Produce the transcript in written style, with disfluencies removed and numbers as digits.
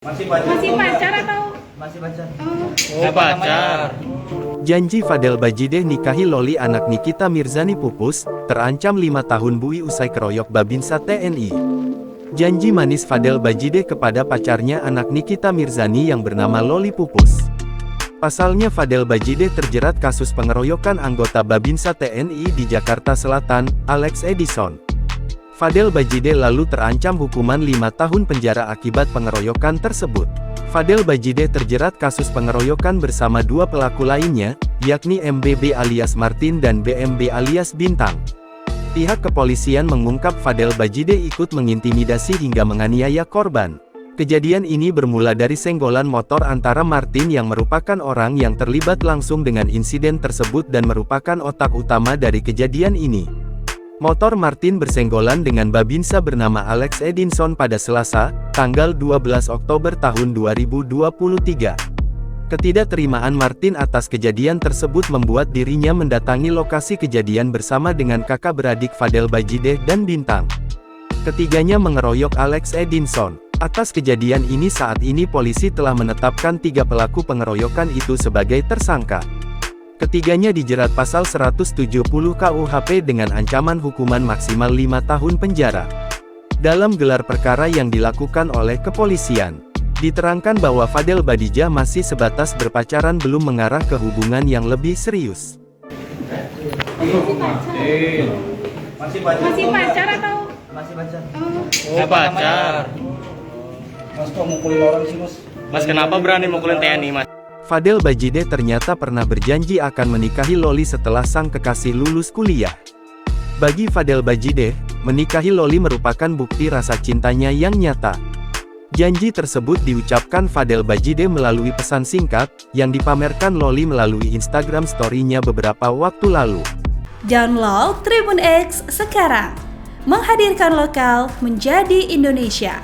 Masih pacar atau? Masih pacar. Oh, pacar. Janji Fadel Bajideh nikahi Loli anak Nikita Mirzani pupus, terancam 5 tahun bui usai keroyok Babinsa TNI. Janji manis Fadel Bajideh kepada pacarnya anak Nikita Mirzani yang bernama Loli pupus. Pasalnya Fadel Bajideh terjerat kasus pengeroyokan anggota Babinsa TNI di Jakarta Selatan, Alex Edison. Fadel Bajideh lalu terancam hukuman 5 tahun penjara akibat pengeroyokan tersebut. Fadel Bajideh terjerat kasus pengeroyokan bersama 2 pelaku lainnya, yakni MBB alias Martin dan BMB alias Bintang. Pihak kepolisian mengungkap Fadel Bajideh ikut mengintimidasi hingga menganiaya korban. Kejadian ini bermula dari senggolan motor antara Martin yang merupakan orang yang terlibat langsung dengan insiden tersebut dan merupakan otak utama dari kejadian ini. Motor Martin bersenggolan dengan Babinsa bernama Alex Edison pada Selasa, tanggal 12 Oktober tahun 2023. Ketidakterimaan Martin atas kejadian tersebut membuat dirinya mendatangi lokasi kejadian bersama dengan kakak beradik Fadel Bajideh dan Bintang. Ketiganya mengeroyok Alex Edison. Atas kejadian ini saat ini polisi telah menetapkan 3 pelaku pengeroyokan itu sebagai tersangka. Ketiganya dijerat pasal 170 KUHP dengan ancaman hukuman maksimal 5 tahun penjara. Dalam gelar perkara yang dilakukan oleh kepolisian, diterangkan bahwa Fadel Bajideh masih sebatas berpacaran belum mengarah ke hubungan yang lebih serius. Masih pacar. Masih pacar atau? Masih pacar. Oh, pacar. Mas kok mukulin orang sih, Mas? Mas kenapa berani mukulin TNI, Mas? Fadel Bajideh ternyata pernah berjanji akan menikahi Loli setelah sang kekasih lulus kuliah. Bagi Fadel Bajideh, menikahi Loli merupakan bukti rasa cintanya yang nyata. Janji tersebut diucapkan Fadel Bajideh melalui pesan singkat, yang dipamerkan Loli melalui Instagram story-nya beberapa waktu lalu. Download Tribun X sekarang, menghadirkan lokal menjadi Indonesia.